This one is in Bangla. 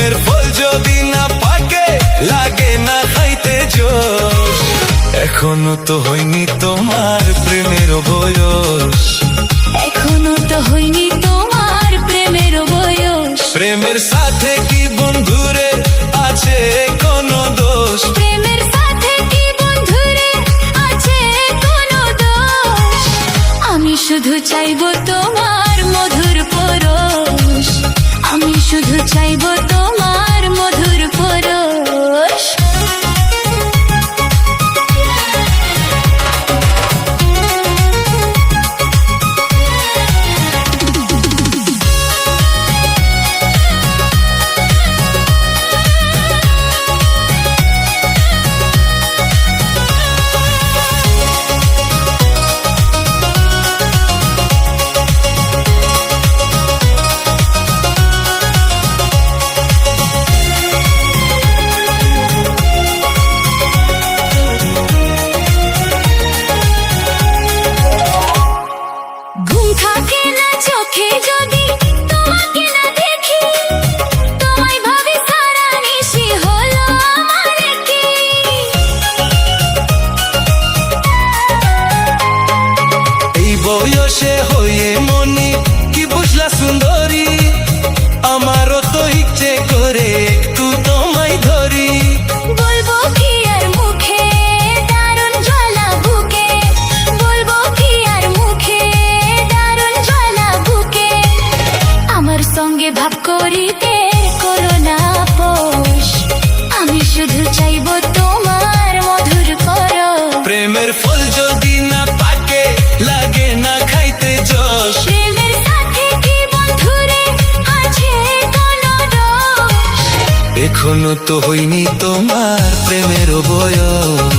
প্রেমের ফল যদি না পাকে, লাগে না খাইতে জোশ। এখনো তো হয়নি তোমার প্রেমের বয়স, এখনো তো হয়নি তোমার প্রেমের বয়স। প্রেমের সাথে কি বন্ধুরে আছে কোনো দোষ? প্রেমের সাথে কি বন্ধুরে আছে কোনো দোষ? আমি শুধু চাইবো তোমার মধুর পরশ, আমি শুধু চাইবো তোমার মধুর পরশ। থাকে না চোখে যদি তোমাকে না দেখি, তোমায় ভাবে সারা নিশি হলো আমার কি। এই বয়সে হয়ে মনি কি বুঝলা সুন্দরী, আমারও তো ইচ্ছে করে একটু তোমায় ধরি। বলবো কি আর মুখে দারুণ জ্বালা বুকে, বলবো কি আর মুখে দারুণ জ্বালা বুকে। আমার সঙ্গে ভাব করিতে করো না আপোষ, আমি শুধু চাইবো তোমার মধুর পরশ। প্রেমের ফল যদি না পাকে, লাগে না খাইতে যশ। প্রেমের সাথে কি বন্ধুরে আছে কোনো দোষ? এখনো তো হয়নি তোমার প্রেমের বয়স।